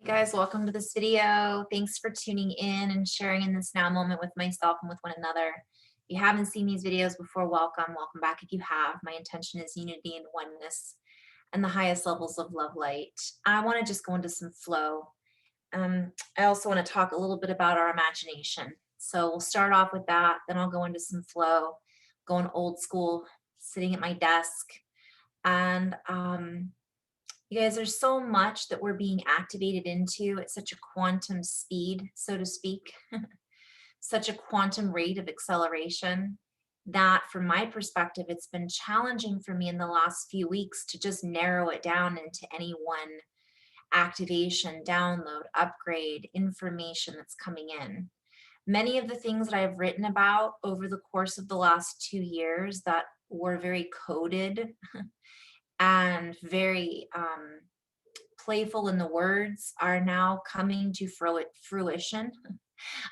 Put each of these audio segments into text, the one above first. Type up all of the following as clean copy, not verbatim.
Guys, welcome to this video. Thanks for tuning in and sharing in this now moment with myself and with one another. If you haven't seen these videos before, welcome. Welcome back if you have. My intention is unity and oneness and the highest levels of love light. I want to just go into some flow. I also want to talk a little bit about our imagination. So we'll start off with that, then I'll go into some flow, going old school, sitting at my desk. And you guys, there's so much that we're being activated into at such a quantum speed, so to speak, such a quantum rate of acceleration that from my perspective, it's been challenging for me in the last few weeks to just narrow it down into any one activation, download, upgrade, information that's coming in. Many of the things that I've written about over the course of the last 2 years that were very coded and very playful in the words are now coming to fruition.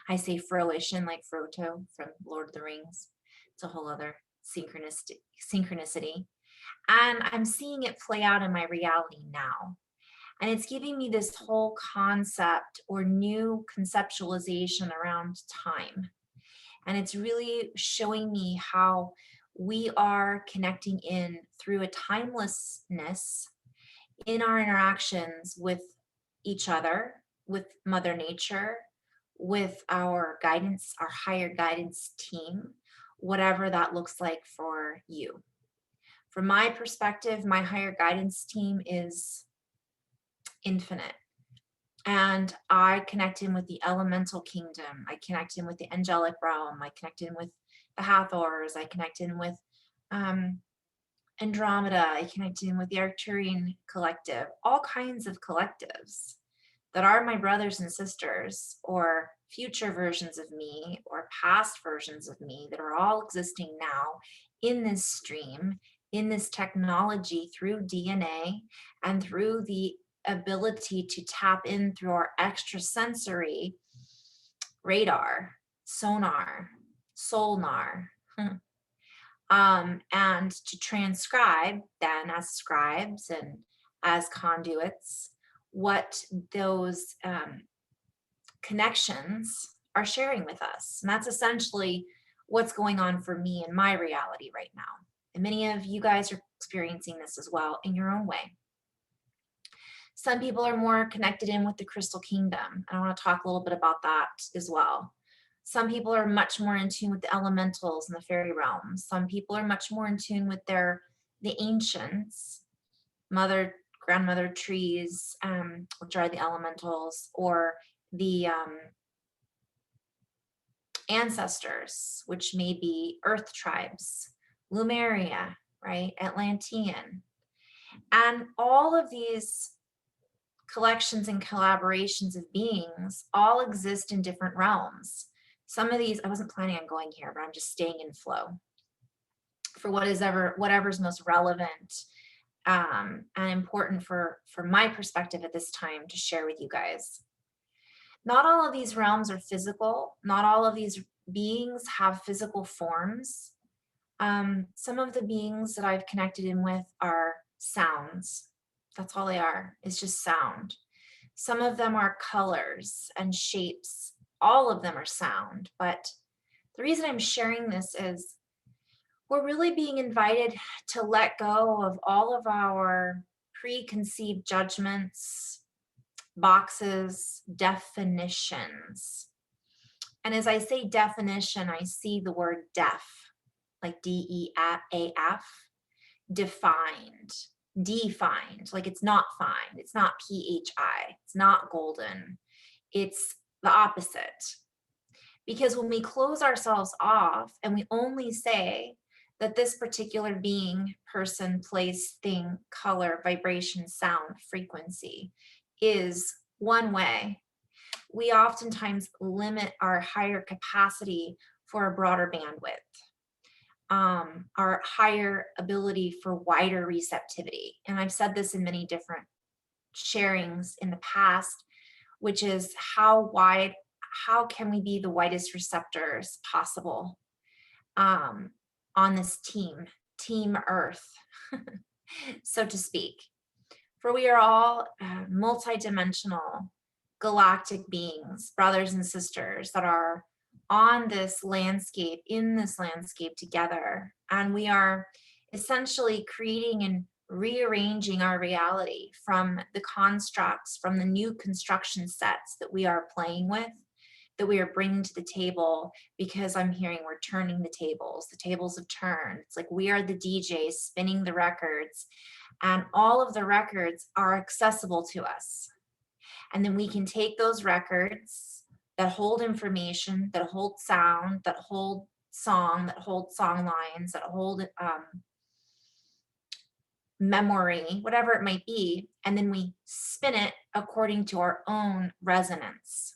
I say fruition like Frodo from Lord of the Rings. It's a whole other synchronicity. And I'm seeing it play out in my reality now. And it's giving me this whole concept or new conceptualization around time. And it's really showing me how we are connecting in through a timelessness in our interactions with each other, with Mother Nature, with our guidance, our higher guidance team, whatever that looks like for you. From my perspective, my higher guidance team is infinite. And I connect in with the elemental kingdom. I connect in with the angelic realm. I connect in with the Hathors. I connect in with Andromeda. I connect in with the Arcturian collective, all kinds of collectives that are my brothers and sisters, or future versions of me, or past versions of me that are all existing now in this stream, in this technology through DNA and through the ability to tap in through our extrasensory radar, sonar, sonar, and to transcribe then as scribes and as conduits what those connections are sharing with us. And that's essentially what's going on for me in my reality right now. And many of you guys are experiencing this as well in your own way. Some people are more connected in with the crystal kingdom. I want to talk a little bit about that as well. Some people are much more in tune with the elementals and the fairy realms. Some people are much more in tune with the ancients, mother, grandmother trees, which are the elementals, or the ancestors, which may be earth tribes, Lumeria, right, Atlantean. And all of these collections and collaborations of beings all exist in different realms. Some of these, I wasn't planning on going here, but I'm just staying in flow for whatever's most relevant and important for my perspective at this time to share with you guys. Not all of these realms are physical. Not all of these beings have physical forms. Some of the beings that I've connected in with are sounds. That's all they are. It's just sound. Some of them are colors and shapes. All of them are sound. But the reason I'm sharing this is we're really being invited to let go of all of our preconceived judgments, boxes, definitions. And as I say definition, I see the word deaf, like DEAF, defined. Defined, like it's not fine, it's not PHI, it's not golden, it's the opposite. Because when we close ourselves off and we only say that this particular being, person, place, thing, color, vibration, sound, frequency is one way, we oftentimes limit our higher capacity for a broader bandwidth. Our higher ability for wider receptivity. And I've said this in many different sharings in the past, which is how can we be the widest receptors possible on this team Earth, so to speak. For we are all multidimensional galactic beings, brothers and sisters that are on this landscape, in this landscape together. And we are essentially creating and rearranging our reality from the constructs, from the new construction sets that we are playing with, that we are bringing to the table, because I'm hearing we're turning the tables. The tables have turned. It's like we are the DJs spinning the records, and all of the records are accessible to us. And then we can take those records that hold information, that hold sound, that hold song, that hold song lines, that hold memory, whatever it might be, and then we spin it according to our own resonance.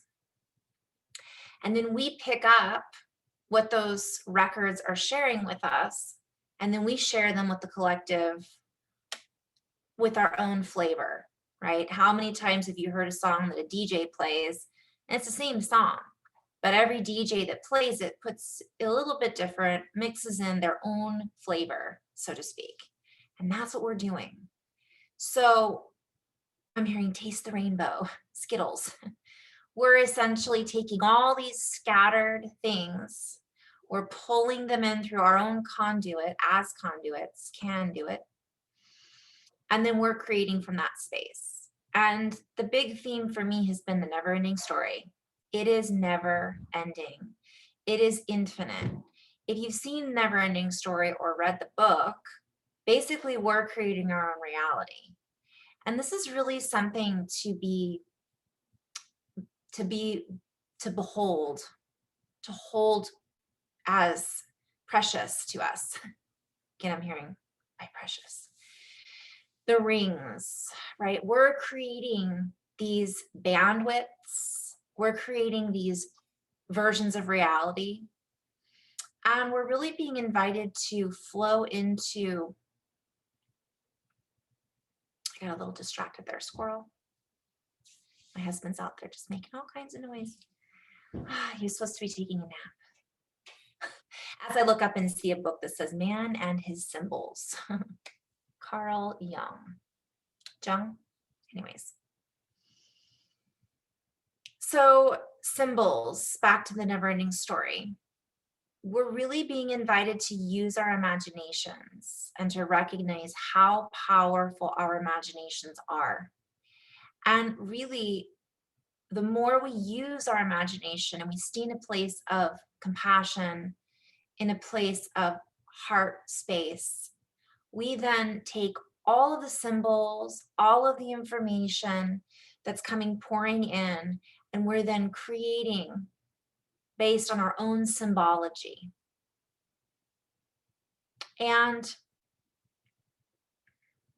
And then we pick up what those records are sharing with us, and then we share them with the collective with our own flavor, right? How many times have you heard a song that a DJ plays and it's the same song, but every DJ that plays it puts it a little bit different, mixes in their own flavor, so to speak. And that's what we're doing. So I'm hearing taste the rainbow, Skittles. We're essentially taking all these scattered things, we're pulling them in through our own conduit, as conduits can do it, and then we're creating from that space. And the big theme for me has been the never ending story. It is never ending. It is infinite. If you've seen Never Ending Story or read the book, basically we're creating our own reality. And this is really something to behold, to hold as precious to us. Again, I'm hearing my precious. The rings, right? We're creating these bandwidths, we're creating these versions of reality, and we're really being invited to flow into, I got a little distracted there, squirrel. My husband's out there just making all kinds of noise. He was supposed to be taking a nap. As I look up and see a book that says Man and His Symbols. Carl Jung. Anyways. So symbols, back to the never ending story. We're really being invited to use our imaginations and to recognize how powerful our imaginations are. And really, the more we use our imagination and we stay in a place of compassion, in a place of heart space, we then take all of the symbols, all of the information that's coming pouring in, and we're then creating based on our own symbology. And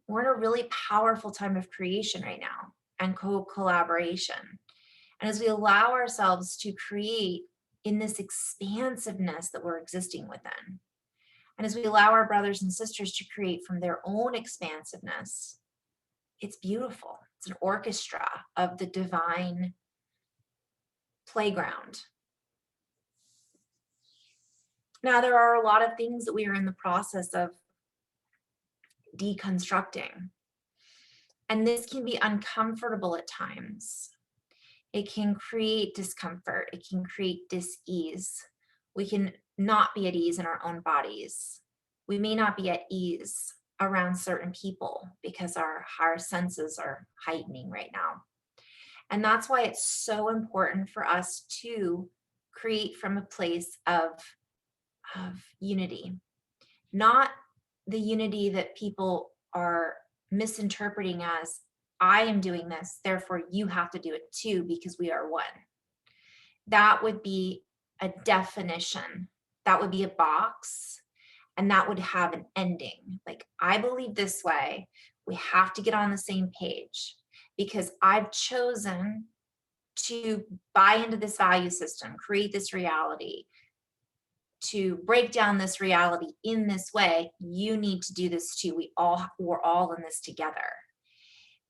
we're in a really powerful time of creation right now and co-collaboration. And as we allow ourselves to create in this expansiveness that we're existing within, and as we allow our brothers and sisters to create from their own expansiveness, it's beautiful. It's an orchestra of the divine playground. Now, there are a lot of things that we are in the process of deconstructing, and this can be uncomfortable at times. It can create discomfort. It can create dis-ease. We can not be at ease in our own bodies. We may not be at ease around certain people because our higher senses are heightening right now. And that's why it's so important for us to create from a place of unity, not the unity that people are misinterpreting as, I am doing this, therefore you have to do it too because we are one. That would be a definition. That would be a box, and that would have an ending. Like, I believe this way. We have to get on the same page because I've chosen to buy into this value system, create this reality, to break down this reality in this way. You need to do this too. We're all in this together.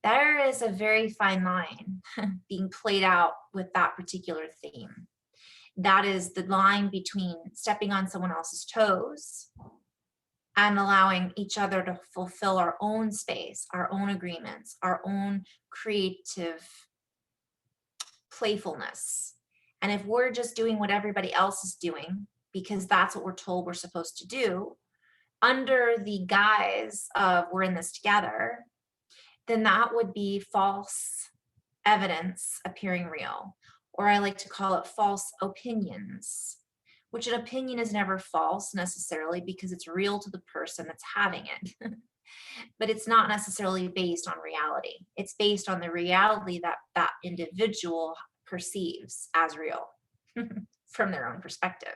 There is a very fine line being played out with that particular theme. That is the line between stepping on someone else's toes and allowing each other to fulfill our own space, our own agreements, our own creative playfulness. And if we're just doing what everybody else is doing, because that's what we're told we're supposed to do, under the guise of we're in this together, then that would be false evidence appearing real. Or I like to call it false opinions, which an opinion is never false necessarily because it's real to the person that's having it. But it's not necessarily based on reality. It's based on the reality that that individual perceives as real from their own perspective.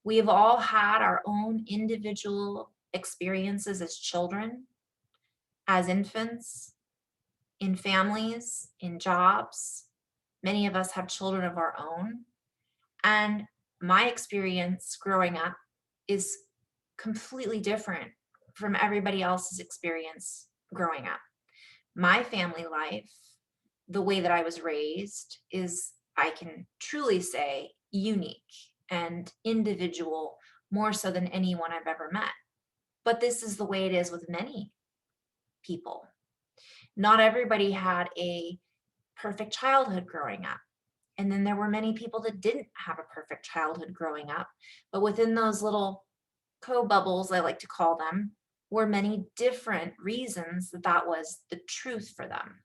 We have all had our own individual experiences as children, as infants, in families, in jobs. Many of us have children of our own. And my experience growing up is completely different from everybody else's experience growing up. My family life, the way that I was raised, is, I can truly say, unique and individual, more so than anyone I've ever met. But this is the way it is with many people. Not everybody had a perfect childhood growing up. And then there were many people that didn't have a perfect childhood growing up. But within those little co-bubbles, I like to call them, were many different reasons that that was the truth for them.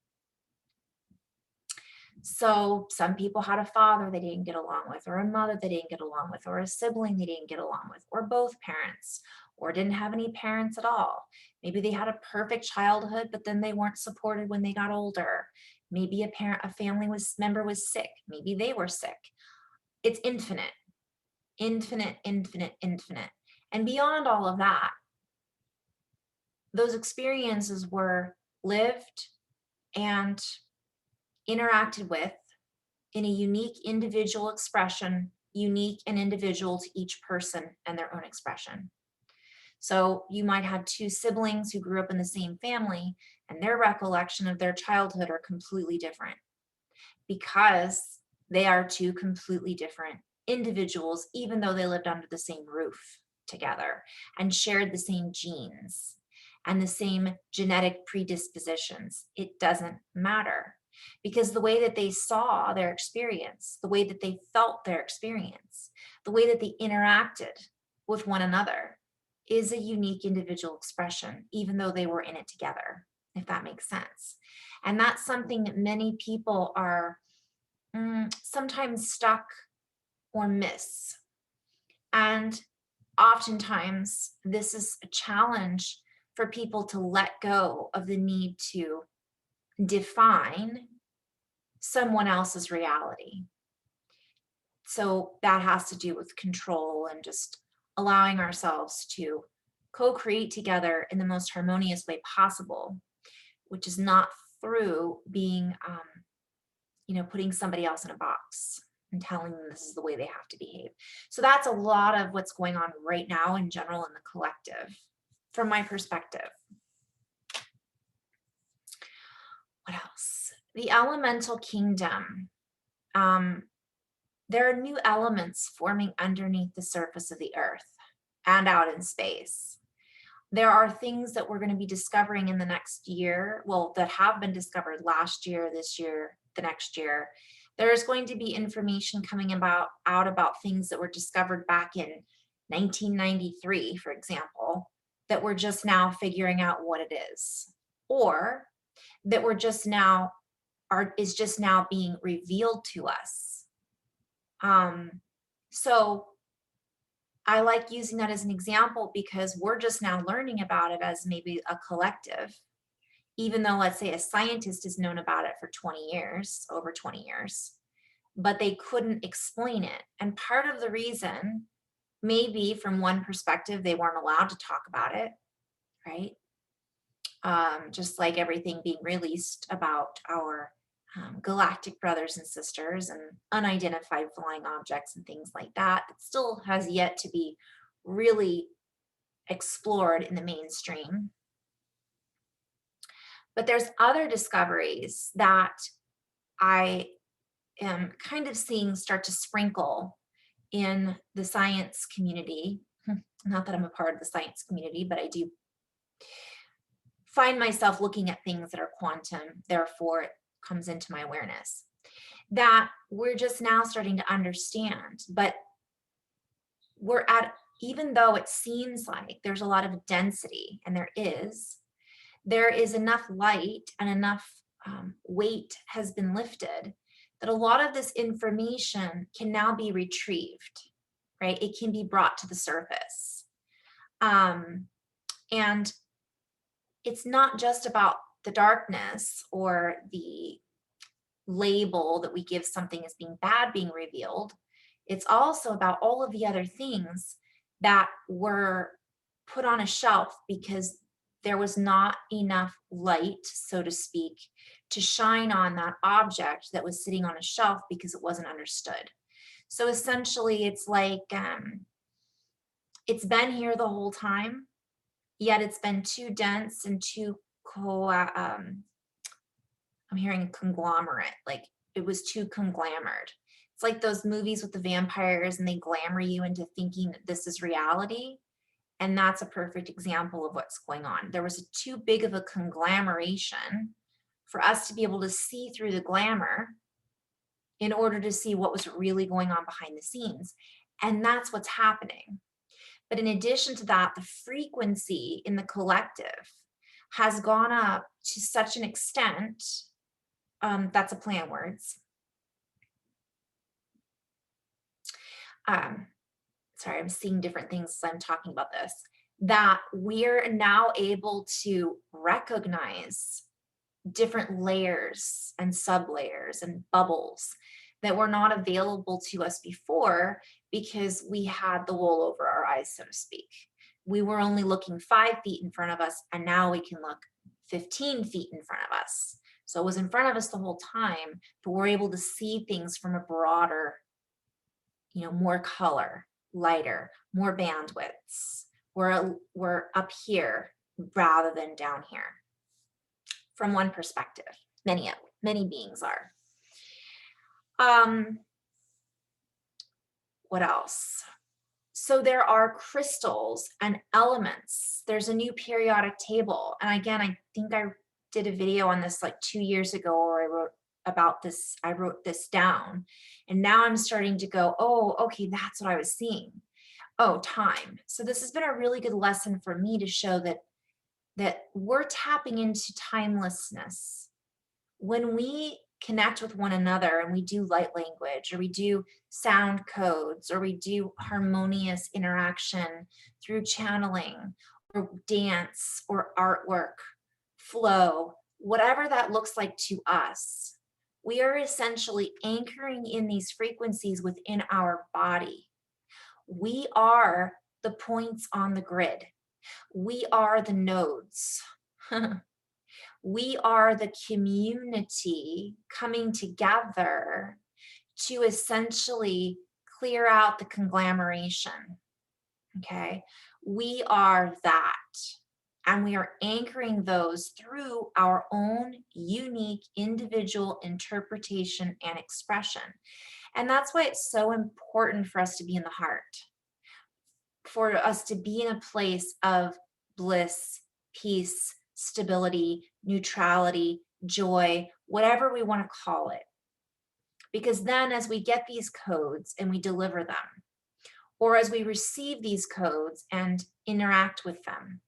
So some people had a father they didn't get along with, or a mother they didn't get along with, or a sibling they didn't get along with, or both parents, or didn't have any parents at all. Maybe they had a perfect childhood, but then they weren't supported when they got older. Maybe a family member was sick. Maybe they were sick. It's infinite, infinite, infinite, infinite. And beyond all of that, those experiences were lived and interacted with in a unique individual expression, unique and individual to each person and their own expression. So you might have two siblings who grew up in the same family, and their recollection of their childhood are completely different because they are two completely different individuals, even though they lived under the same roof together and shared the same genes and the same genetic predispositions. It doesn't matter, because the way that they saw their experience, the way that they felt their experience, the way that they interacted with one another is a unique individual expression, even though they were in it together, if that makes sense. And that's something that many people are sometimes stuck or miss. And oftentimes, this is a challenge for people to let go of the need to define someone else's reality. So that has to do with control and just allowing ourselves to co-create together in the most harmonious way possible, which is not through being, putting somebody else in a box and telling them this is the way they have to behave. So that's a lot of what's going on right now in general in the collective, from my perspective. What else? The elemental kingdom. There are new elements forming underneath the surface of the earth and out in space. There are things that we're going to be discovering in the next year, well, that have been discovered last year, this year, the next year. There's going to be information coming out about things that were discovered back in 1993, for example, that we're just now figuring out what it is, or that we're just now is just now being revealed to us. So I like using that as an example because we're just now learning about it as maybe a collective, even though, let's say, a scientist has known about it for 20 years, over 20 years, but they couldn't explain it. And part of the reason, maybe from one perspective, they weren't allowed to talk about it, right? Just like everything being released about our galactic brothers and sisters and unidentified flying objects and things like that, it still has yet to be really explored in the mainstream. But there's other discoveries that I am kind of seeing start to sprinkle in the science community. Not that I'm a part of the science community, but I do find myself looking at things that are quantum, therefore it comes into my awareness. that we're just now starting to understand. But we're at, even though it seems like there's a lot of density, and there is enough light and enough weight has been lifted that a lot of this information can now be retrieved, right? It can be brought to the surface. And it's not just about the darkness or the label that we give something as being bad being revealed. It's also about all of the other things that were put on a shelf because there was not enough light, so to speak, to shine on that object that was sitting on a shelf because it wasn't understood. So essentially, it's like it's been here the whole time, yet it's been too dense and too I'm hearing conglomerate, like it was too conglomerated. It's like those movies with the vampires and they glamour you into thinking that this is reality. And that's a perfect example of what's going on. There was too big of a conglomeration for us to be able to see through the glamour in order to see what was really going on behind the scenes. And that's what's happening. But in addition to that, the frequency in the collective has gone up to such an extent, that's a play on words. Sorry, I'm seeing different things as I'm talking about this, that we're now able to recognize different layers and sublayers and bubbles that were not available to us before because we had the wool over our eyes, so to speak. We were only looking 5 feet in front of us, and now we can look 15 feet in front of us. So it was in front of us the whole time, but we're able to see things from a broader, more color, lighter, more bandwidths. We're up here rather than down here from one perspective. Many beings are. What else? So there are crystals and elements. There's a new periodic table. And again, I think I did a video on this like 2 years ago where I wrote about this. I wrote this down. And now I'm starting to go, oh, okay, that's what I was seeing. Oh, time. So this has been a really good lesson for me to show that we're tapping into timelessness. When we connect with one another and we do light language, or we do sound codes, or we do harmonious interaction through channeling or dance or artwork, flow, whatever that looks like to us, we are essentially anchoring in these frequencies within our body. We are the points on the grid. We are the nodes. We are the community coming together to essentially clear out the conglomeration. Okay, we are that. And we are anchoring those through our own unique individual interpretation and expression. And that's why it's so important for us to be in the heart, for us to be in a place of bliss, peace, stability, neutrality, joy, whatever we want to call it. Because then as we get these codes and we deliver them, or as we receive these codes and interact with them,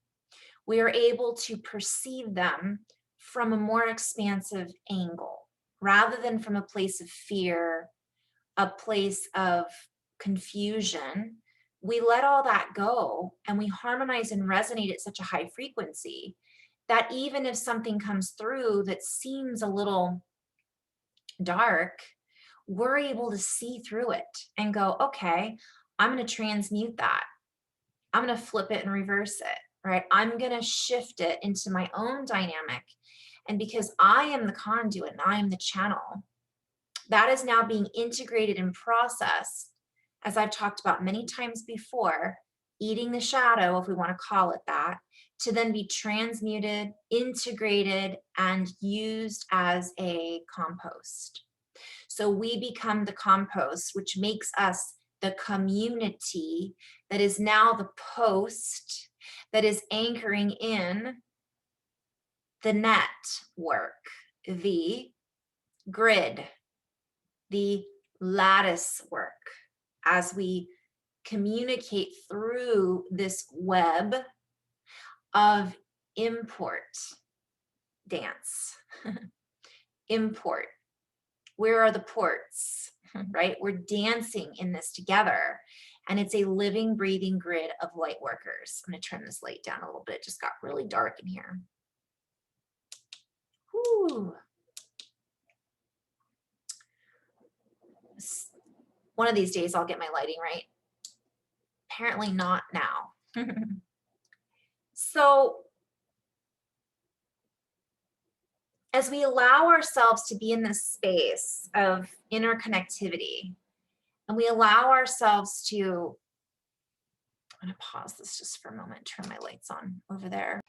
we are able to perceive them from a more expansive angle, rather than from a place of fear, a place of confusion. We let all that go and we harmonize and resonate at such a high frequency that even if something comes through that seems a little dark, we're able to see through it and go, okay, I'm going to transmute that. I'm going to flip it and reverse it, right? I'm going to shift it into my own dynamic. And because I am the conduit and I am the channel, that is now being integrated and processed, as I've talked about many times before, eating the shadow, if we want to call it that, to then be transmuted, integrated, and used as a compost. So we become the compost, which makes us the community that is now the post that is anchoring in the network, the grid, the lattice work as we communicate through this web of import dance. Import. Where are the ports, right? We're dancing in this together. And it's a living, breathing grid of light workers. I'm going to turn this light down a little bit. It just got really dark in here. Whew. One of these days I'll get my lighting right. Apparently not now. So as we allow ourselves to be in this space of interconnectivity, and we allow ourselves to, I'm going to pause this just for a moment, turn my lights on over there.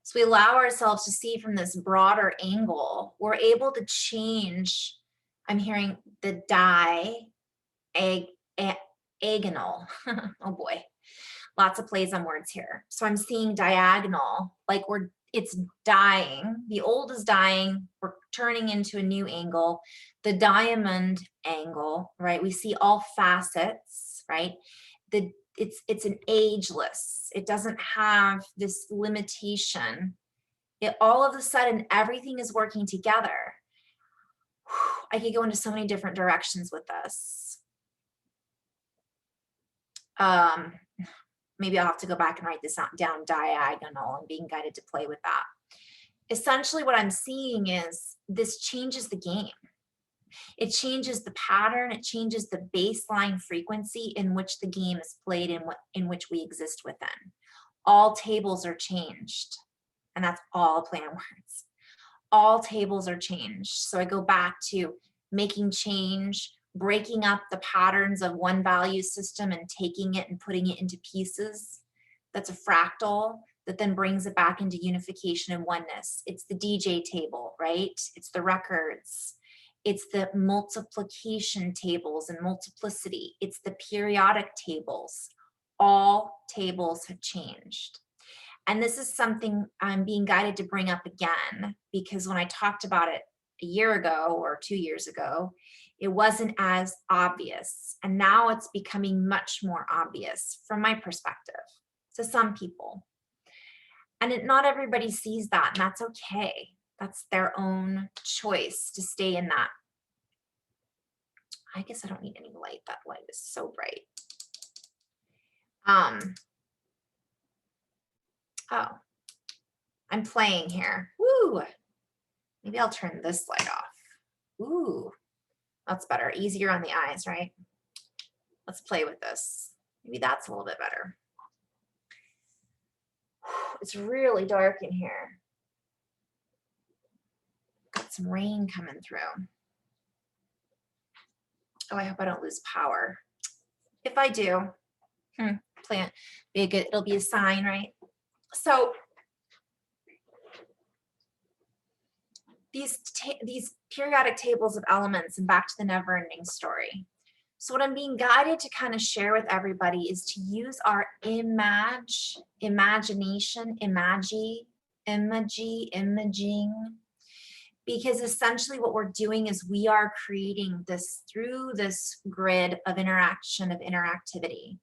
So we allow ourselves to see from this broader angle, we're able to change, I'm hearing the diagonal. Oh boy, lots of plays on words here. So I'm seeing diagonal, like it's dying. The old is dying. We're turning into a new angle. The diamond angle, right? We see all facets, right? It's an ageless. It doesn't have this limitation. All of a sudden, everything is working together. I could go into so many different directions with this. Maybe I'll have to go back and write this down, diagonal, and being guided to play with that. Essentially, what I'm seeing is this changes the game. It changes the pattern. It changes the baseline frequency in which the game is played, in which we exist within. All tables are changed. And that's all play on words. All tables are changed. So I go back to making change, breaking up the patterns of one value system and taking it and putting it into pieces. That's a fractal that then brings it back into unification and oneness. It's the DJ table, right? It's the records. It's the multiplication tables and multiplicity. It's the periodic tables. All tables have changed. And this is something I'm being guided to bring up again, because when I talked about it a year ago or 2 years ago, it wasn't as obvious. And now it's becoming much more obvious from my perspective to some people. And not everybody sees that, and that's okay. That's their own choice to stay in that. I guess I don't need any light. That light is so bright. Oh, I'm playing here. Woo! Maybe I'll turn this light off. Ooh, that's better. Easier on the eyes, right? Let's play with this. Maybe that's a little bit better. It's really dark in here. Got some rain coming through. Oh, I hope I don't lose power. If I do, plant, be a good, it'll be a sign, right? So these periodic tables of elements, and back to the never-ending story. So what I'm being guided to kind of share with everybody is to use our imagination, imaging, because essentially what we're doing is we are creating this through this grid of interaction, of interactivity,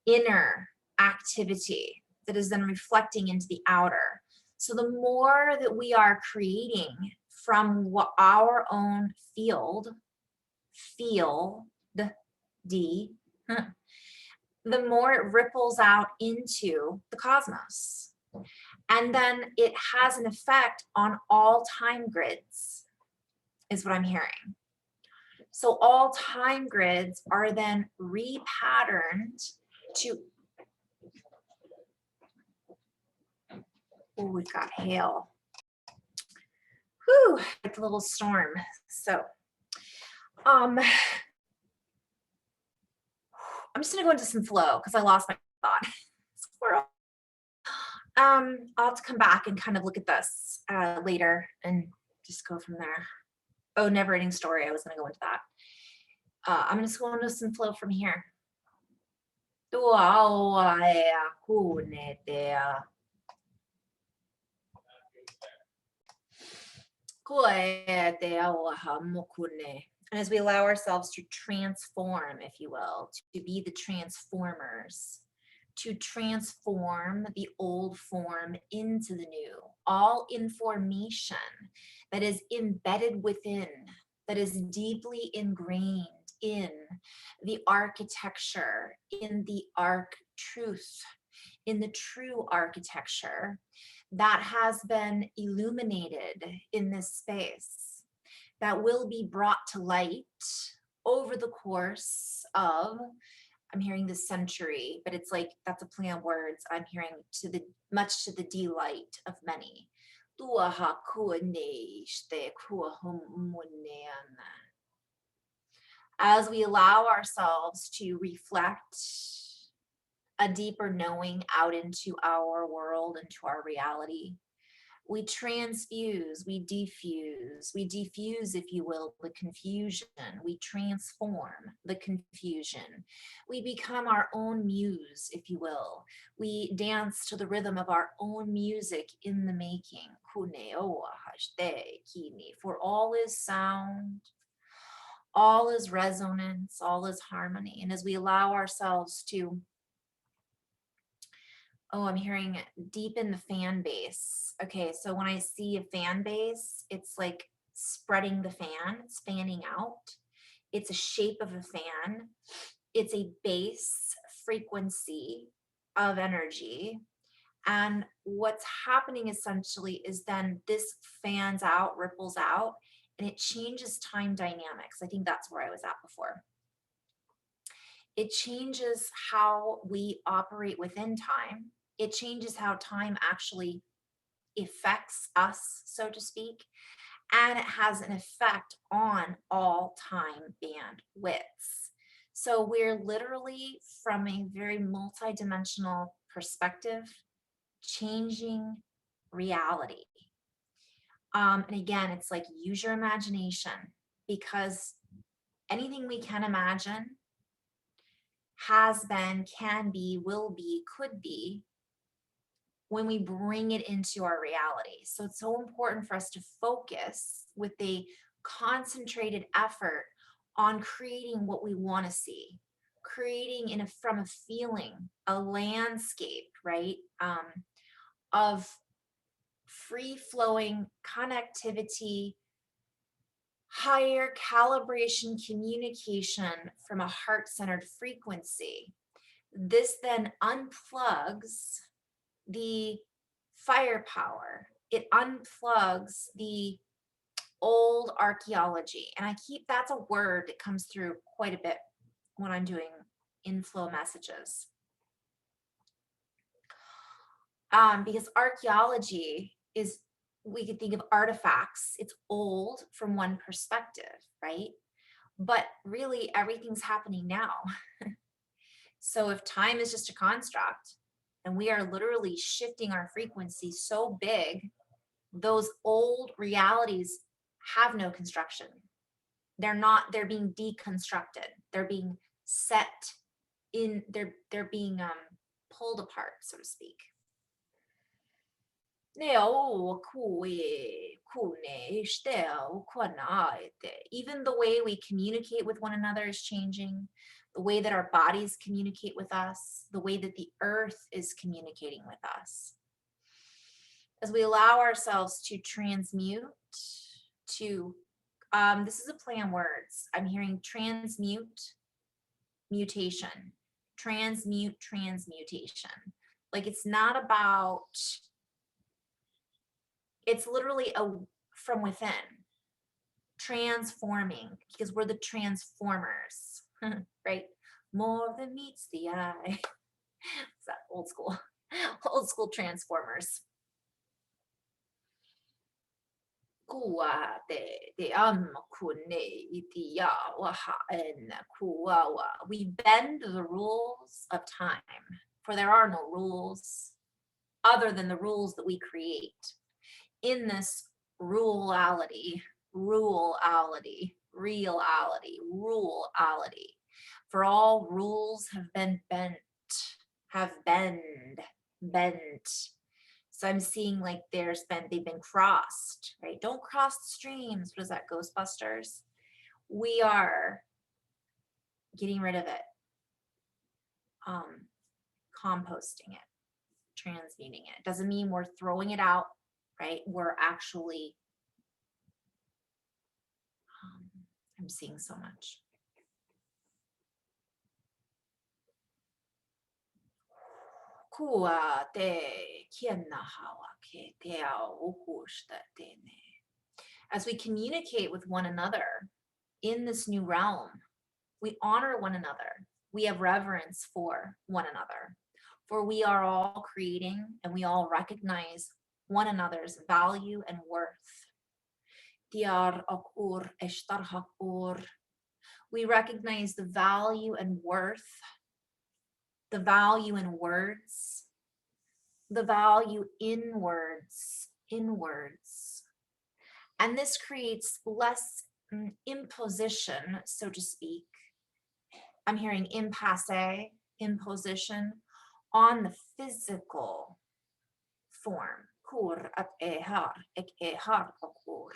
inner activity that is then reflecting into the outer. So the more that we are creating from what our own field, the more it ripples out into the cosmos. And then it has an effect on all time grids, is what I'm hearing. So all time grids are then repatterned to, oh, we've got hail. Whew, it's a little storm. So I'm just gonna go into some flow because I lost my thought. Squirrel. I'll have to come back and kind of look at this later and just go from there. Oh, never ending story. I was gonna go into that. I'm just going into some flow from here. And as we allow ourselves to transform, if you will, to be the transformers, to transform the old form into the new, all information that is embedded within, that is deeply ingrained in the architecture, in the arc truth, in the true architecture that has been illuminated in this space, that will be brought to light over the course of, I'm hearing this century, but it's like that's a play on words. I'm hearing to the much to the delight of many. As we allow ourselves to reflect a deeper knowing out into our world, into our reality, we transfuse, we diffuse, if you will, the confusion. We transform the confusion. We become our own muse, if you will. We dance to the rhythm of our own music in the making. For all is sound, all is resonance, all is harmony. And as we allow ourselves to, oh, I'm hearing deepen the fan base. Okay, so when I see a fan base, it's like spreading the fan, it's fanning out. It's a shape of a fan. It's a base frequency of energy. And what's happening essentially is then this fans out, ripples out, and it changes time dynamics. I think that's where I was at before. It changes how we operate within time. It changes how time actually affects us, so to speak, and it has an effect on all time bandwidths. So we're literally, from a very multidimensional perspective, changing reality. And again, it's like use your imagination, because anything we can imagine has been, can be, will be, could be, when we bring it into our reality. So it's so important for us to focus with a concentrated effort on creating what we want to see, creating from a feeling, a landscape, right? Of free flowing connectivity, higher calibration communication from a heart centered frequency. This then unplugs the firepower. It unplugs the old archaeology. And that's a word that comes through quite a bit when I'm doing inflow messages. Because archaeology is, we could think of artifacts, it's old from one perspective, right? But really everything's happening now. So if time is just a construct, and we are literally shifting our frequency so big, those old realities have no construction. They're being deconstructed. They're being set in, they're being pulled apart, so to speak. Even the way we communicate with one another is changing, the way that our bodies communicate with us, the way that the earth is communicating with us. As we allow ourselves to transmute, to, this is a play on words. I'm hearing transmute, mutation, transmute, transmutation. Like it's not about, it's literally from within, transforming, because we're the transformers, right? More than meets the eye. It's that old school transformers. We bend the rules of time, for there are no rules other than the rules that we create in this reality, reality. For all rules have been bent. So I'm seeing like they've been crossed, right? Don't cross the streams. What is that, Ghostbusters? we are getting rid of it, composting it, transmuting it. Doesn't mean we're throwing it out, right? We're actually, I'm seeing so much. Kua te kiena hawa ke te ao okushta tene. As we communicate with one another in this new realm, we honor one another. We have reverence for one another, for we are all creating and we all recognize one another's value and worth. Tiar akur eshtar hakur. We recognize the value and worth, the value in words, the value in words, and this creates less imposition, so to speak. I'm hearing impasse, imposition on the physical form. Kur at ehar, ek ehar kur.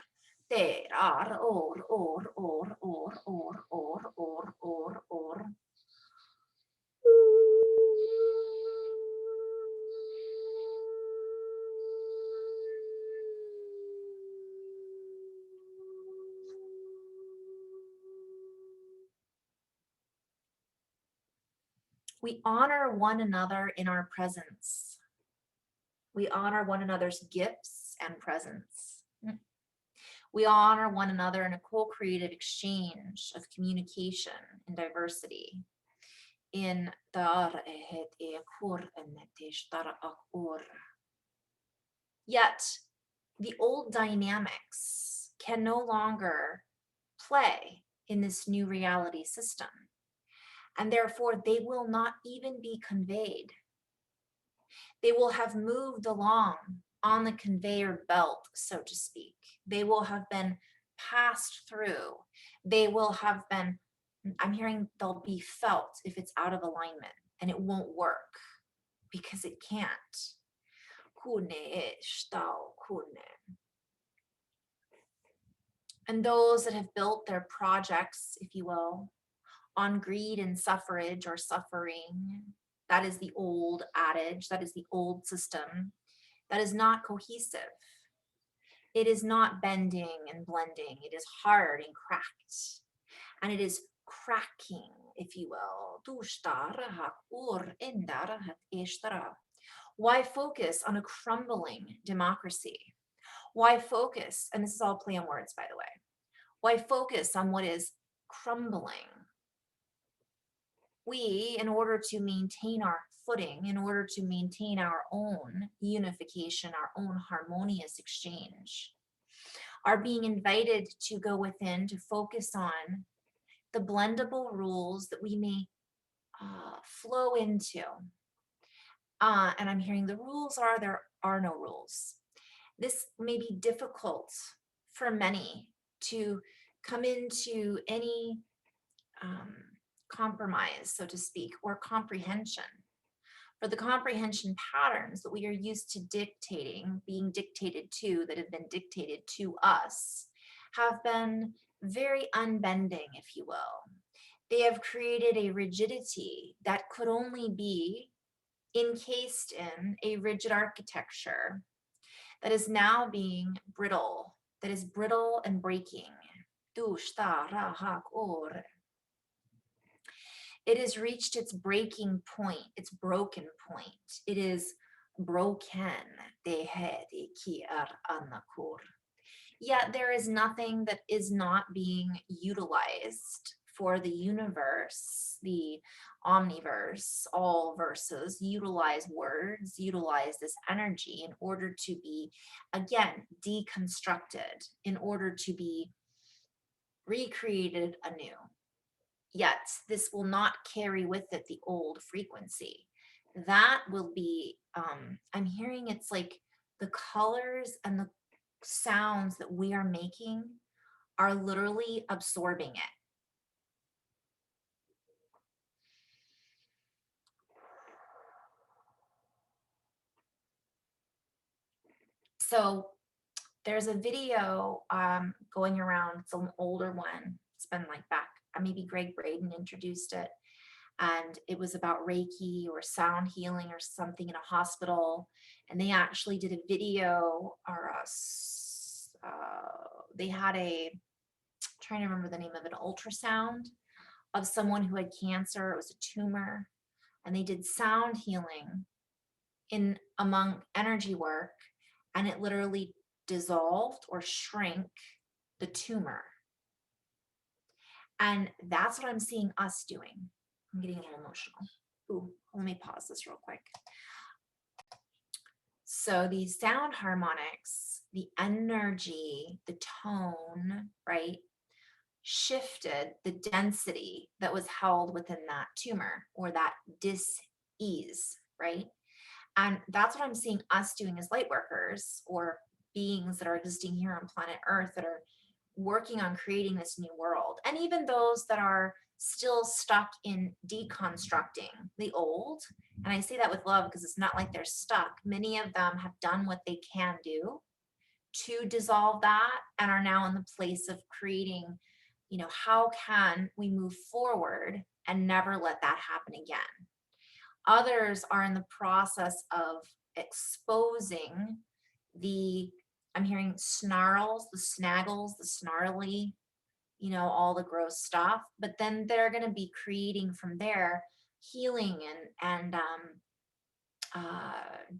There are or. We honor one another in our presence. We honor one another's gifts and presence. We honor one another in a co-creative exchange of communication and diversity. In yet, the old dynamics can no longer play in this new reality system, and therefore they will not even be conveyed. They will have moved along on the conveyor belt, so to speak. They will have been passed through. They will have been, I'm hearing they'll be felt if it's out of alignment, and it won't work because it can't. And those that have built their projects, if you will, on greed and suffrage or suffering, that is the old adage, that is the old system, that is not cohesive. It is not bending and blending. It is hard and cracked. And it is cracking, if you will. Why focus on a crumbling democracy? Why focus, and this is all play on words, by the way, why focus on what is crumbling? We, in order to maintain our footing, in order to maintain our own unification, our own harmonious exchange, are being invited to go within to focus on the blendable rules that we may flow into. And I'm hearing the rules are, there are no rules. This may be difficult for many to come into any compromise, so to speak, or comprehension. For the comprehension patterns that we are used to dictating, being dictated to, that have been dictated to us, have been very unbending, if you will. They have created a rigidity that could only be encased in a rigid architecture that is now being brittle, that is brittle and breaking. It has reached its breaking point, its broken point. It is broken. Yet there is nothing that is not being utilized for the universe, the omniverse, all verses, utilize words, utilize this energy in order to be, again, deconstructed, in order to be recreated anew. Yet this will not carry with it the old frequency. That will be, I'm hearing it's like the colors and the sounds that we are making are literally absorbing it. So there's a video going around, it's an older one. It's been like back, maybe Greg Braden introduced it. And it was about Reiki or sound healing or something in a hospital. And they actually did a video, or they had trying to remember the name of an ultrasound of someone who had cancer. It was a tumor. And they did sound healing in among energy work, and it literally dissolved or shrank the tumor. And that's what I'm seeing us doing. I'm getting a little emotional. Ooh, let me pause this real quick. So these sound harmonics, the energy, the tone, right, shifted the density that was held within that tumor or that dis-ease, right? And that's what I'm seeing us doing as light workers, or beings that are existing here on planet Earth that are working on creating this new world. And even those that are still stuck in deconstructing the old. And I say that with love because it's not like they're stuck. Many of them have done what they can do to dissolve that and are now in the place of creating, how can we move forward and never let that happen again? Others are in the process of exposing I'm hearing snarls, the snaggles, the snarly, all the gross stuff, but then they're going to be creating from there healing and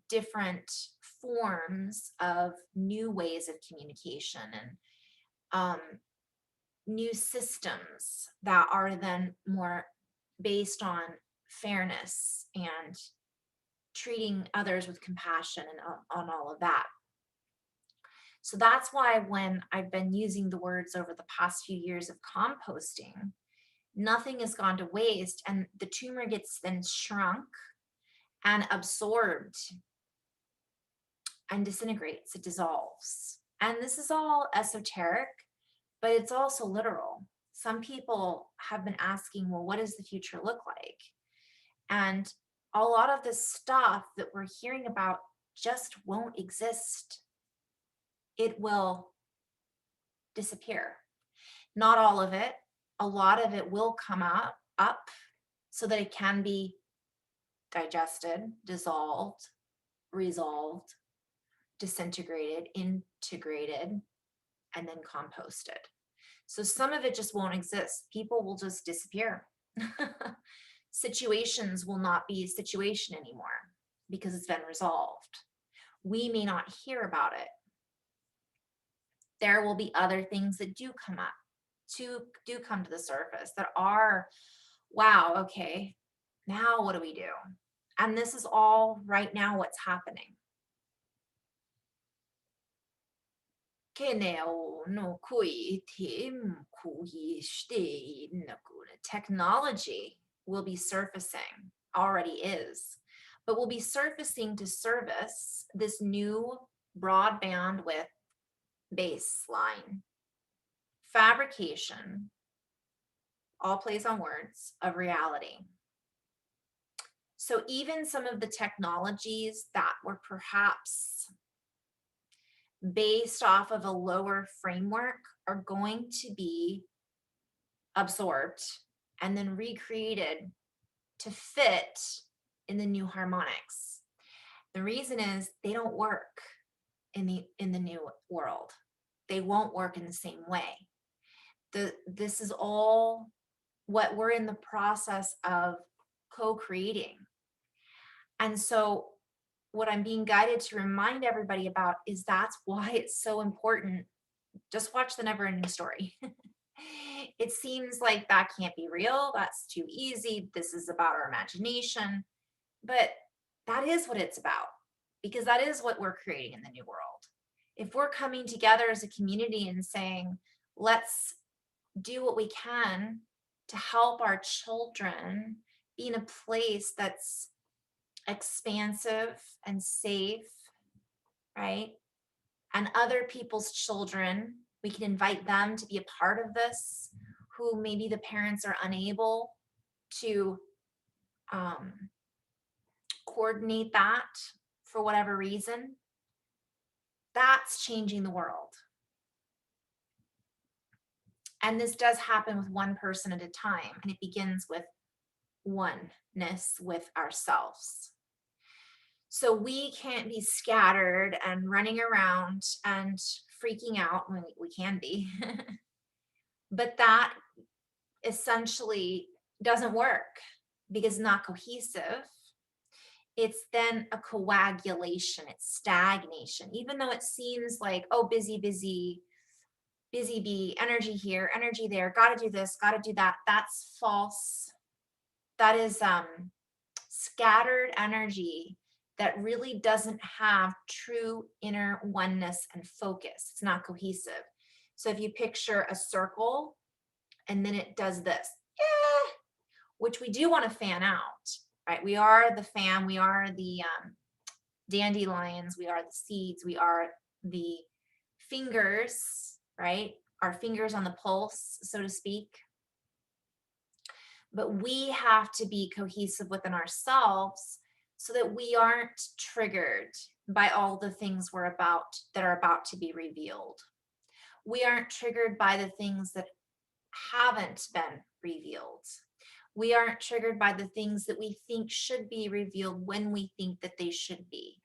different forms of new ways of communication and new systems that are then more based on fairness and treating others with compassion and on all of that. So that's why when I've been using the words over the past few years of composting, nothing has gone to waste, and the tumor gets then shrunk and absorbed and disintegrates, it dissolves. And this is all esoteric, but it's also literal. Some people have been asking, well, what does the future look like? And a lot of this stuff that we're hearing about just won't exist. It will disappear. Not all of it. A lot of it will come up so that it can be digested, dissolved, resolved, disintegrated, integrated, and then composted. So some of it just won't exist. People will just disappear. Situations will not be a situation anymore because it's been resolved. We may not hear about it. There will be other things that do come up, do come to the surface that are, wow, okay, now what do we do? And this is all right now what's happening. Technology will be surfacing, already is, but will be surfacing to service this new broadband with baseline fabrication, all plays on words, of reality. So even some of the technologies that were perhaps based off of a lower framework are going to be absorbed and then recreated to fit in the new harmonics. The reason is they don't work in the new world. They won't work in the same way. This is all what we're in the process of co-creating. And so what I'm being guided to remind everybody about is that's why it's so important. Just watch the never ending story. It seems like that can't be real. That's too easy. This is about our imagination. But that is what it's about, because that is what we're creating in the new world. If we're coming together as a community and saying, let's do what we can to help our children be in a place that's expansive and safe, right? And other people's children, we can invite them to be a part of this, who maybe the parents are unable to coordinate that for whatever reason. That's changing the world. And this does happen with one person at a time. And it begins with oneness with ourselves. So we can't be scattered and running around and freaking out when we can be. But that essentially doesn't work because it's not cohesive. It's then a coagulation, it's stagnation. Even though it seems like, oh, busy, busy, busy bee, energy here, energy there, got to do this, got to do that. That's false. That is scattered energy that really doesn't have true inner oneness and focus. It's not cohesive. So if you picture a circle and then it does this, which we do want to fan out, right? We are the fan, we are the dandelions, we are the seeds, we are the fingers, right? Our fingers on the pulse, so to speak. But we have to be cohesive within ourselves so that we aren't triggered by all the things that are about to be revealed. We aren't triggered by the things that haven't been revealed. We aren't triggered by the things that we think should be revealed when we think that they should be.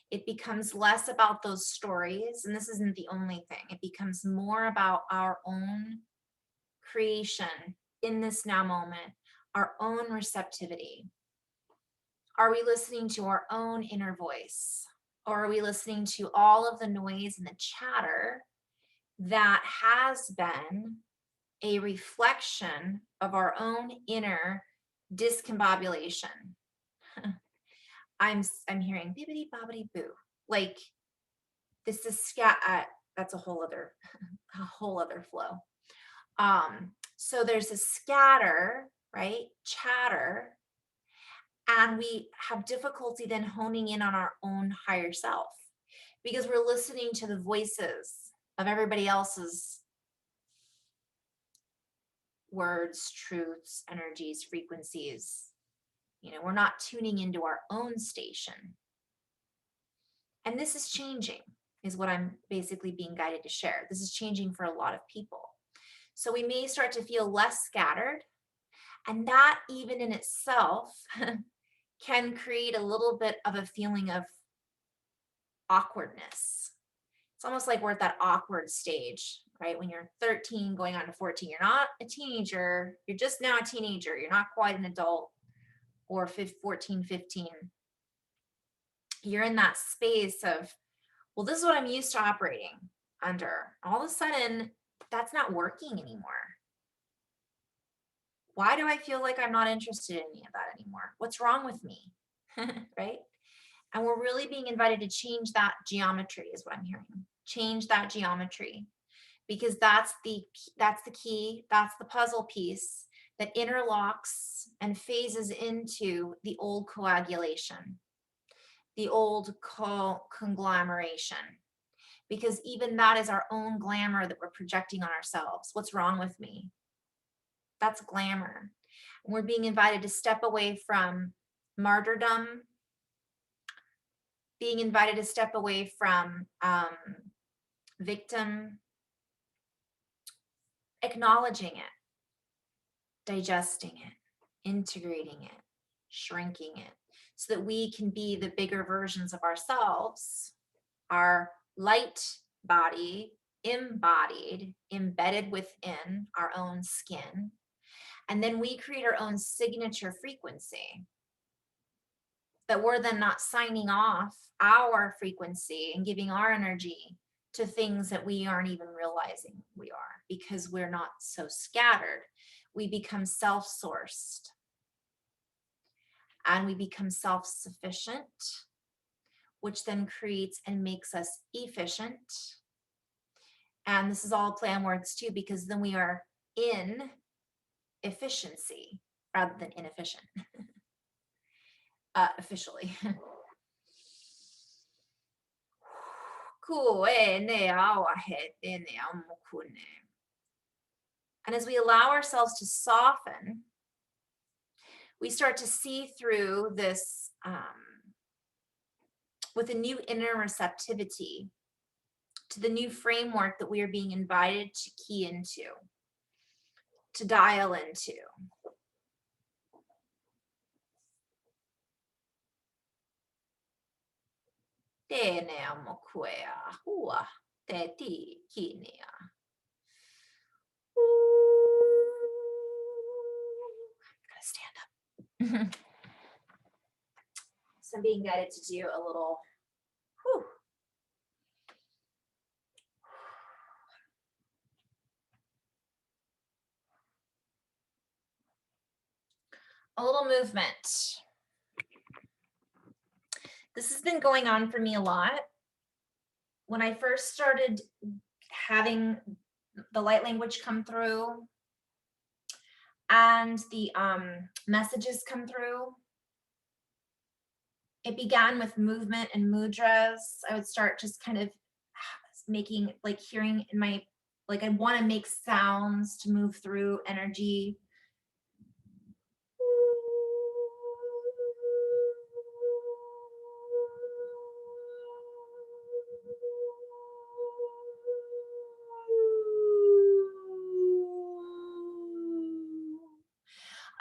It becomes less about those stories, and this isn't the only thing. It becomes more about our own creation in this now moment, our own receptivity. Are we listening to our own inner voice? Or are we listening to all of the noise and the chatter that has been a reflection of our own inner discombobulation? I'm hearing bibbity bobbity boo. Like this is that's a whole other flow. So there's a scatter, right? Chatter. And we have difficulty then honing in on our own higher self because we're listening to the voices of everybody else's words, truths, energies, frequencies. We're not tuning into our own station. And this is changing, is what I'm basically being guided to share. This is changing for a lot of people. So we may start to feel less scattered, and that even in itself can create a little bit of a feeling of awkwardness. It's almost like we're at that awkward stage, right? When you're 13 going on to 14, you're not a teenager, you're just now a teenager, you're not quite an adult, or 14, 15. You're in that space of, well, this is what I'm used to operating under. All of a sudden, that's not working anymore. Why do I feel like I'm not interested in any of that anymore? What's wrong with me? Right? And we're really being invited to change that geometry, is what I'm hearing. Change that geometry, because that's the key, that's the puzzle piece that interlocks and phases into the old coagulation, the old conglomeration, because even that is our own glamour that we're projecting on ourselves. What's wrong with me? That's glamour. And we're being invited to step away from martyrdom, being invited to step away from victim, acknowledging it, digesting it, integrating it, shrinking it, so that we can be the bigger versions of ourselves, our light body, embodied, embedded within our own skin. And then we create our own signature frequency that we're then not signing off our frequency and giving our energy to things that we aren't even realizing we are, because we're not so scattered. We become self-sourced and we become self-sufficient, which then creates and makes us efficient. And this is all play on words too, because then we are in efficiency rather than inefficient. Officially. And as we allow ourselves to soften, we start to see through this with a new inner receptivity to the new framework that we are being invited to key into. to dial into. Tēnea mokuea hua te ti kinea. Gotta stand up. So I'm being guided to do a little movement. This has been going on for me a lot. When I first started having the light language come through and the messages come through, it began with movement and mudras. I would start just kind of making, like, hearing in my, like, I want to make sounds to move through energy.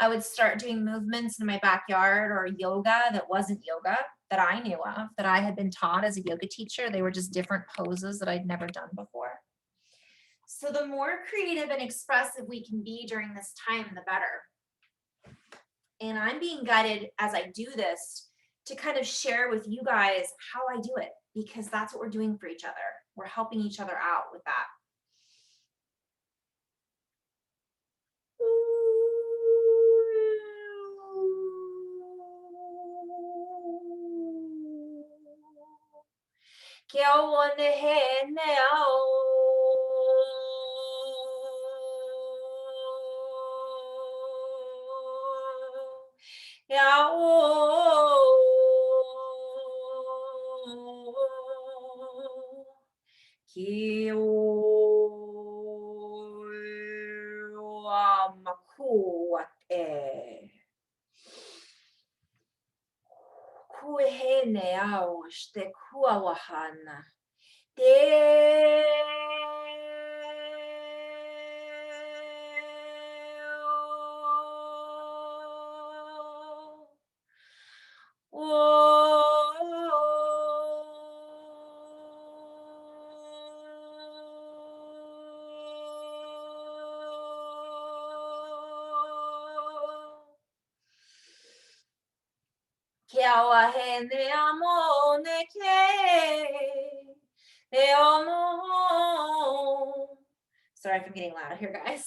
I would start doing movements in my backyard or yoga that wasn't yoga that I knew of, that I had been taught as a yoga teacher. They were just different poses that I'd never done before. So the more creative and expressive we can be during this time, the better. And I'm being guided as I do this to kind of share with you guys how I do it, because that's what we're doing for each other. We're helping each other out with that. Sorry if I'm getting loud here, guys.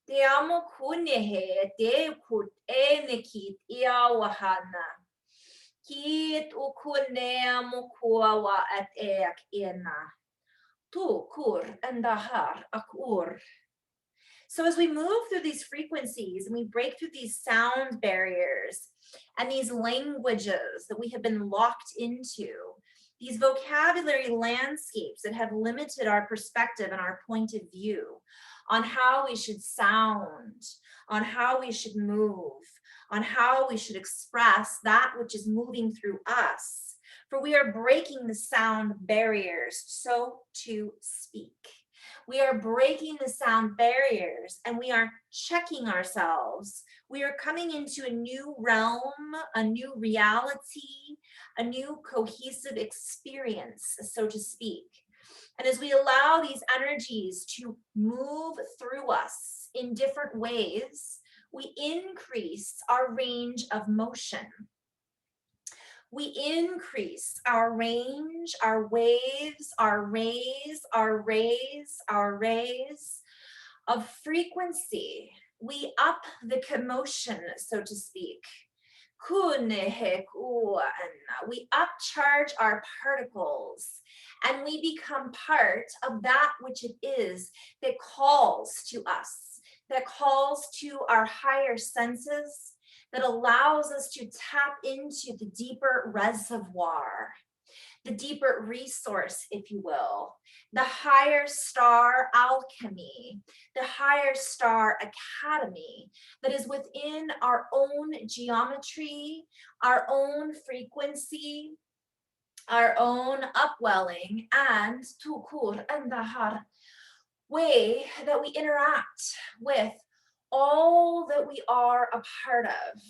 Te amo kunehe te kut enekit iawahana. Kit ukunea mukua wa at eak ena. Tu kur andahar akur. So as we move through these frequencies and we break through these sound barriers and these languages that we have been locked into, these vocabulary landscapes that have limited our perspective and our point of view on how we should sound, on how we should move, on how we should express that which is moving through us. For we are breaking the sound barriers, so to speak. We are breaking the sound barriers and we are checking ourselves. We are coming into a new realm, a new reality, a new cohesive experience, so to speak. And as we allow these energies to move through us in different ways, we increase our range of motion. We increase our range, our waves, our rays of frequency. We up the commotion, so to speak. We upcharge our particles and we become part of that which it is that calls to us, that calls to our higher senses, that allows us to tap into the deeper reservoir, the deeper resource, if you will, the higher star alchemy, the higher star academy that is within our own geometry, our own frequency, our own upwelling, and tukur and dahar way that we interact with all that we are a part of.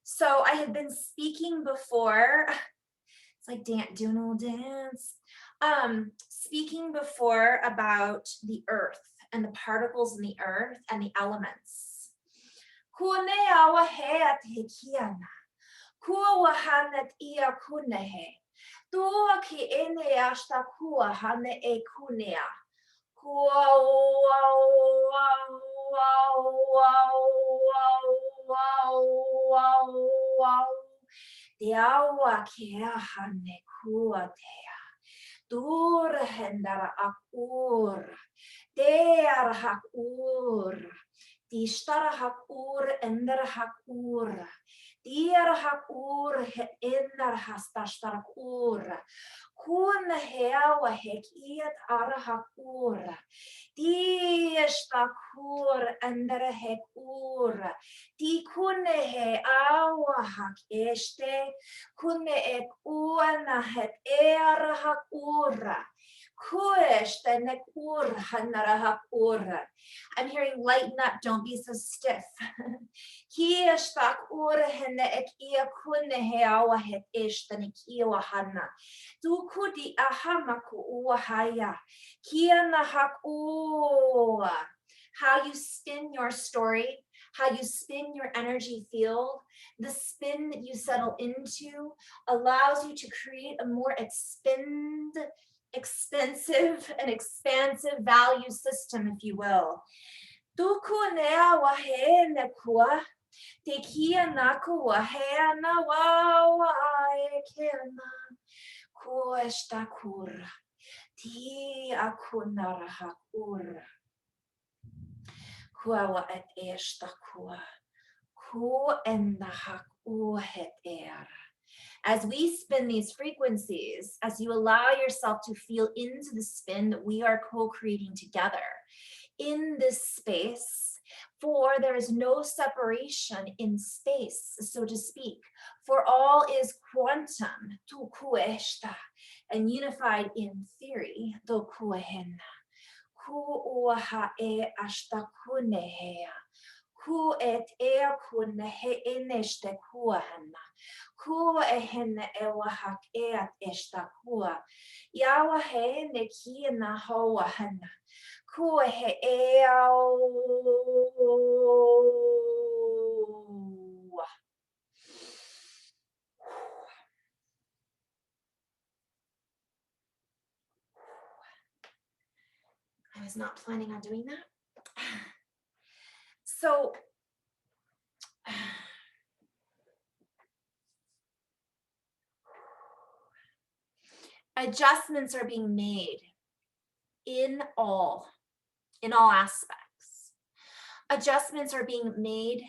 So I had been speaking before, it's like doing a little dance, speaking before about the earth and the particles in the earth and the elements. Kunea waheat hekiana, kua wahanet ia kunehe, tua ki ene ashta kua hane e kunea. Te awa ke ahane kua tea. Dur hendara akur. Te arhak ur. Di stara hak ur endara hak ur. Di arhak ur endar hasta starak ur. Kun heawa hek iat arhak ur. Di estakur endara hek ur. Di kunne he awa hak este. Kunne ek uana het arhak ur. I'm hearing lighten up, don't be so stiff. How you spin your story, how you spin your energy field, the spin that you settle into allows you to create a more expensive and expansive value system, if you will. As we spin these frequencies, as you allow yourself to feel into the spin that we are co-creating together in this space, for there is no separation in space, so to speak, for all is quantum, tu kueshta, and unified in theory, do kuehena, ku uaha e ashta kunehea, ku et ea kunehe eneshte kuahana, ku ehene ewahak eat eshta kua, yawahe ne kiena hoahana, ku ehe eau. I was not planning on doing that. So, adjustments are being made in all aspects. Adjustments are being made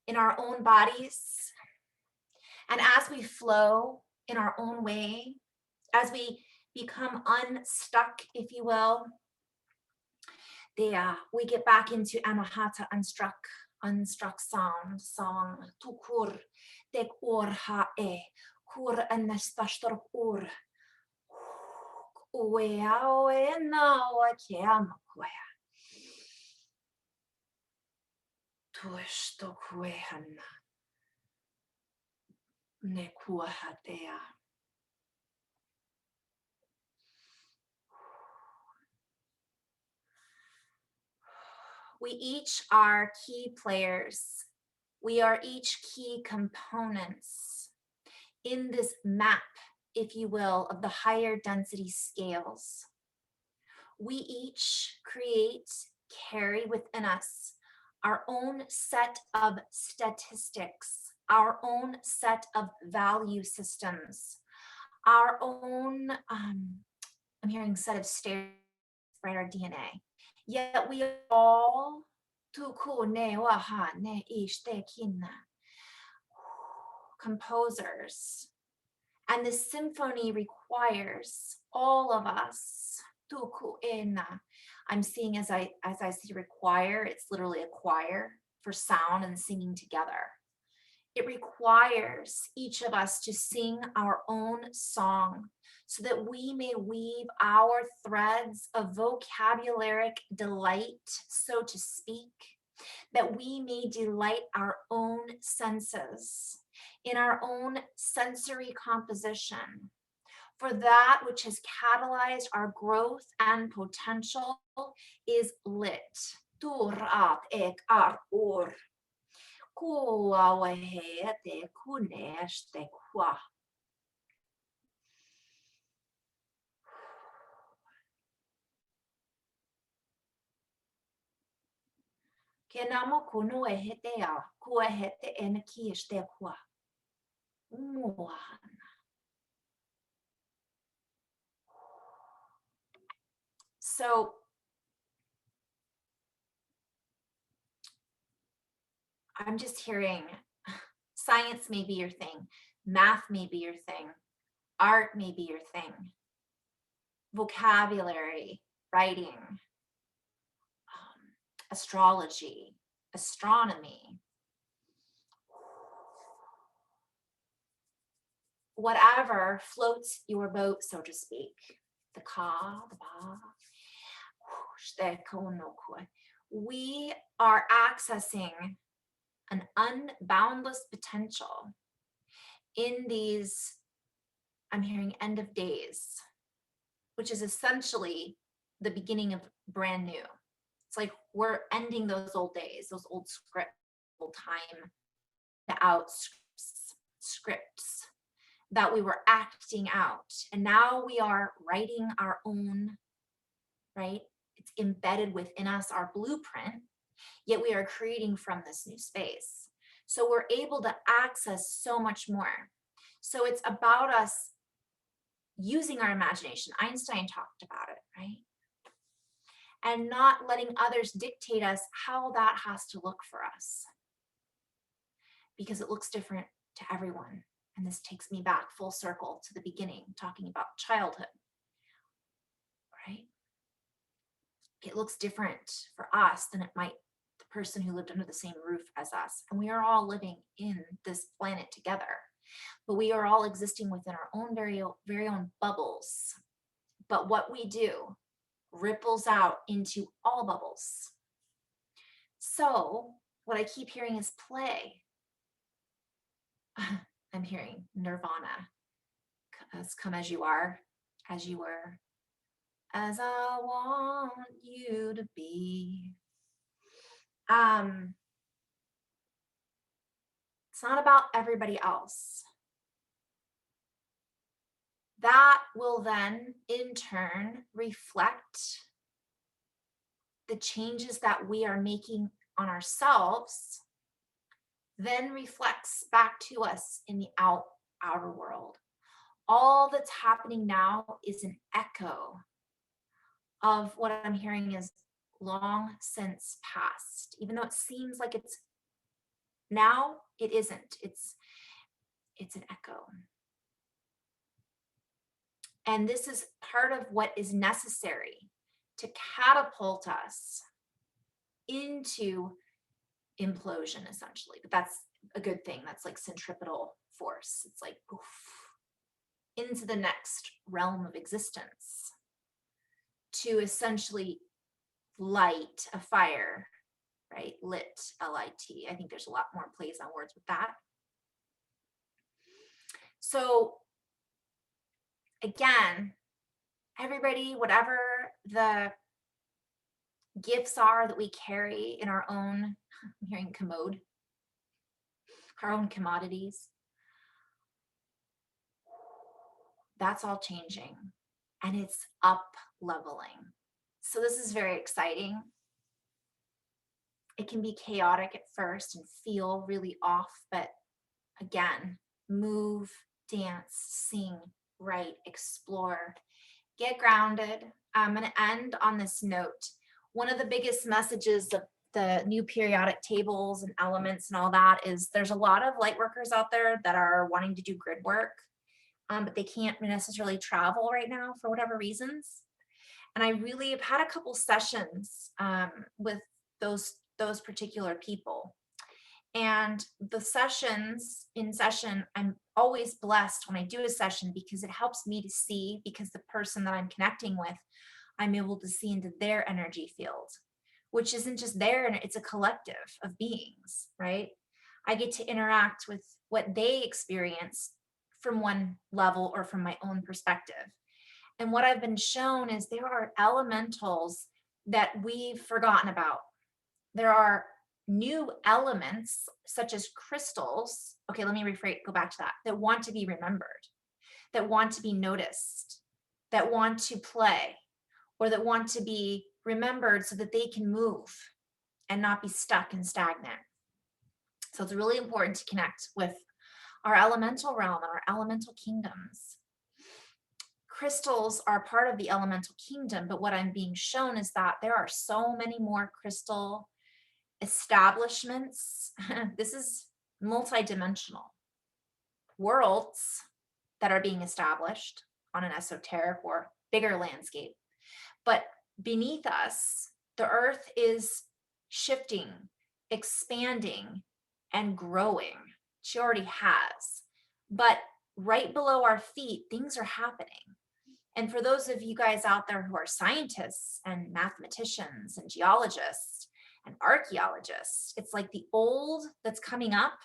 in our own bodies. And as we flow in our own way, as we become unstuck, if you will, we get back into anahata, unstruck song, tukur, tek ur ha e, kur anastastor ur, ueaoe nawa keamakwea. Tuesto kuehana, ne kuahatea. We each are key players. We are each key components in this map, if you will, of the higher density scales. We each carry within us our own set of statistics, our own set of value systems, our own, I'm hearing set of stairs, right, our DNA. Yet we all tuku ne waha ne ishte kinna. Composers. And the symphony requires all of us. Tuku ena. I'm seeing as I see require, it's literally a choir for sound and singing together. It requires each of us to sing our own song so that we may weave our threads of vocabularic delight, so to speak, that we may delight our own senses in our own sensory composition. For that which has catalyzed our growth and potential is lit. Turat ek ar ur. Kuawehe te kunesh te kwa. Kenamo kuno ehete a kuehete enakish te kwa. So I'm just hearing science may be your thing, math may be your thing, art may be your thing, vocabulary, writing, astrology, astronomy, whatever floats your boat, so to speak. The ka, the ba, we are accessing an unboundless potential in these, I'm hearing end of days, which is essentially the beginning of brand new. It's like we're ending those old days, those old scripts, old time out scripts that we were acting out. And now we are writing our own, right? It's embedded within us, our blueprint, yet we are creating from this new space. So we're able to access so much more. So it's about us using our imagination. Einstein talked about it, right? And not letting others dictate us how that has to look for us, because it looks different to everyone. And this takes me back full circle to the beginning, talking about childhood, right? It looks different for us than it might the person who lived under the same roof as us. And we are all living in this planet together, but we are all existing within our own very own bubbles. But what we do ripples out into all bubbles. So what I keep hearing is play. I'm hearing nirvana. Come as you are, as you were, as I want you to be. It's not about everybody else. That will then in turn reflect the changes that we are making on ourselves, then reflects back to us in the outer world. All that's happening now is an echo of what I'm hearing is long since past. Even though it seems like it's now, it isn't. It's an echo. And this is part of what is necessary to catapult us into implosion, essentially. But that's a good thing. That's like centripetal force. It's like oof, into the next realm of existence to essentially light a fire, right? Lit, L-I-T. I think there's a lot more plays on words with that. So again, everybody, whatever the gifts are that we carry in our own, I'm hearing commode, our own commodities, that's all changing and it's up leveling. So this is very exciting. It can be chaotic at first and feel really off, but again, move, dance, sing, write, explore, get grounded. I'm going to end on this note. One of the biggest messages of the new periodic tables and elements and all that is there's a lot of light workers out there that are wanting to do grid work, but they can't necessarily travel right now for whatever reasons. And I really have had a couple sessions with those particular people. And the sessions in session, I'm always blessed when I do a session because it helps me to see, because the person that I'm connecting with, I'm able to see into their energy field, which isn't just there, and it's a collective of beings, right? I get to interact with what they experience from one level or from my own perspective. And what I've been shown is there are elementals that we've forgotten about. There are new elements such as crystals. Okay, let me rephrase, go back to that want to be remembered, that want to be noticed, that want to play, or that want to be remembered so that they can move and not be stuck and stagnant. So it's really important to connect with our elemental realm and our elemental kingdoms. Crystals are part of the elemental kingdom, but what I'm being shown is that there are so many more crystal establishments. This is multidimensional worlds that are being established on an esoteric or bigger landscape. But beneath us, the earth is shifting, expanding, and growing. She already has. But right below our feet, things are happening. And for those of you guys out there who are scientists and mathematicians and geologists and archaeologists, it's like the old that's coming up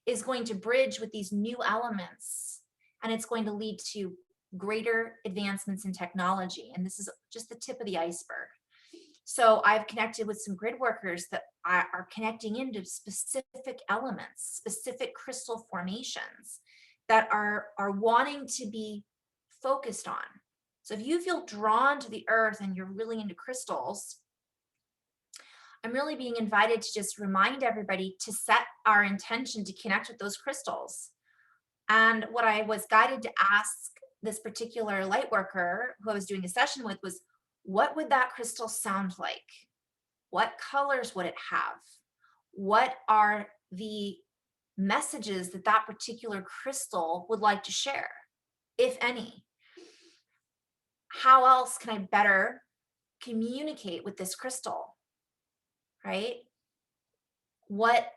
is going to bridge with these new elements, and it's going to lead to greater advancements in technology. And this is just the tip of the iceberg. So I've connected with some grid workers that are connecting into specific elements, specific crystal formations that are wanting to be focused on. So if you feel drawn to the earth and you're really into crystals, I'm really being invited to just remind everybody to set our intention to connect with those crystals. And what I was guided to ask this particular light worker who I was doing a session with was, what would that crystal sound like? What colors would it have? What are the messages that that particular crystal would like to share, if any? How else can I better communicate with this crystal, right? What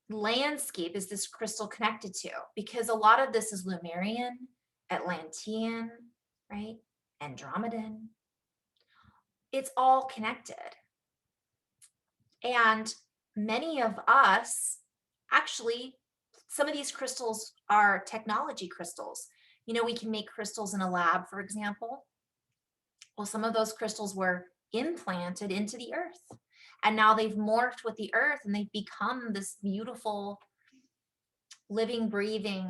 landscape is this crystal connected to? Because a lot of this is Lemurian, Atlantean, right? Andromedan. It's all connected. And many of us, actually, some of these crystals are technology crystals. You know, we can make crystals in a lab, for example. Well, some of those crystals were implanted into the earth, and now they've morphed with the earth and they've become this beautiful living, breathing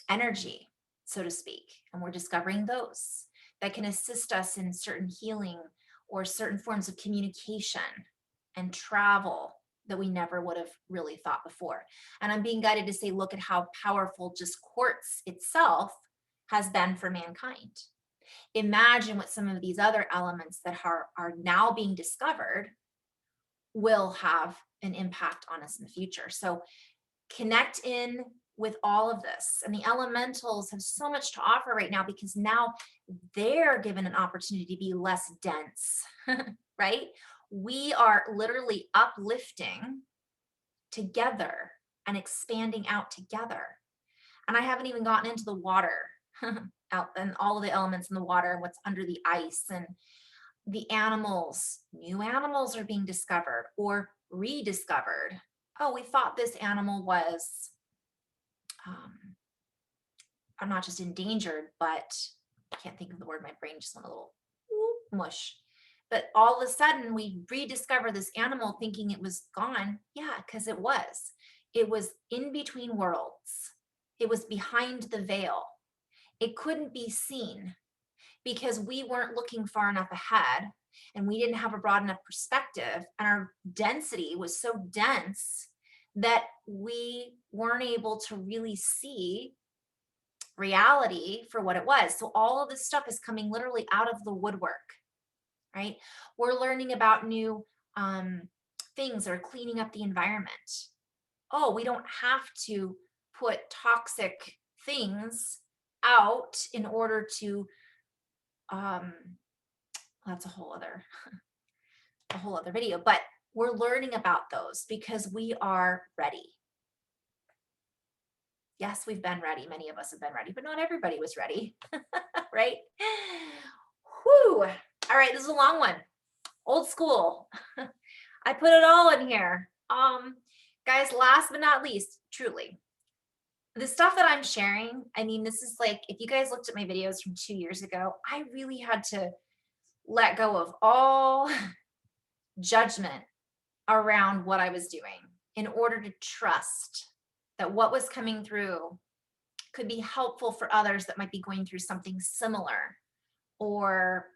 energy, so to speak. And we're discovering those that can assist us in certain healing or certain forms of communication and travel that we never would have really thought before. And I'm being guided to say, look at how powerful just quartz itself has been for mankind. Imagine what some of these other elements that are now being discovered will have an impact on us in the future. So connect in with all of this. And the elementals have so much to offer right now because now they're given an opportunity to be less dense, right? We are literally uplifting together and expanding out together. And I haven't even gotten into the water out and all of the elements in the water and what's under the ice and the animals. New animals are being discovered or rediscovered. Oh, we thought this animal was I'm not just endangered, but I can't think of the word. My brain just went a little mush. But all of a sudden we rediscover this animal thinking it was gone. Yeah, because it was. It was in between worlds. It was behind the veil. It couldn't be seen because we weren't looking far enough ahead and we didn't have a broad enough perspective. And our density was so dense that we weren't able to really see reality for what it was. So all of this stuff is coming literally out of the woodwork. right? We're learning about new things that are cleaning up the environment. Oh, we don't have to put toxic things out in order to, um, that's a whole other video, but we're learning about those because we are ready. Yes, we've been ready. Many of us have been ready, but not everybody was ready, right? Whew. All right, this is a long one. Old school. I put it all in here. Guys, last but not least, truly, the stuff that I'm sharing, I mean, this is like, if you guys looked at my videos from 2 years ago, I really had to let go of all judgment around what I was doing in order to trust that what was coming through could be helpful for others that might be going through something similar. Or,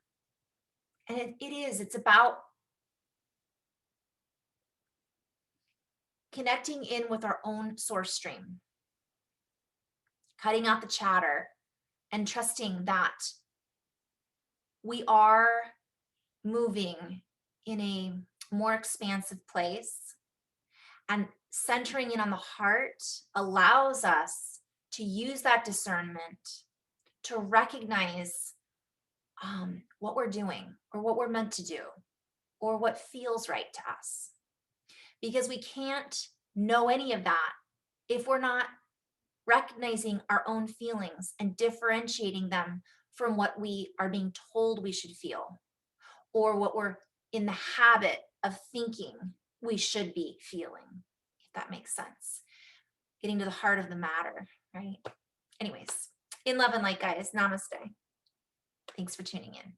and it's about connecting in with our own source stream, cutting out the chatter, and trusting that we are moving in a more expansive place. And centering in on the heart allows us to use that discernment to recognize what we're doing or what we're meant to do or what feels right to us. Because we can't know any of that if we're not recognizing our own feelings and differentiating them from what we are being told we should feel or what we're in the habit of thinking we should be feeling, if that makes sense. Getting to the heart of the matter, right? Anyways, in love and light, guys. Namaste. Thanks for tuning in.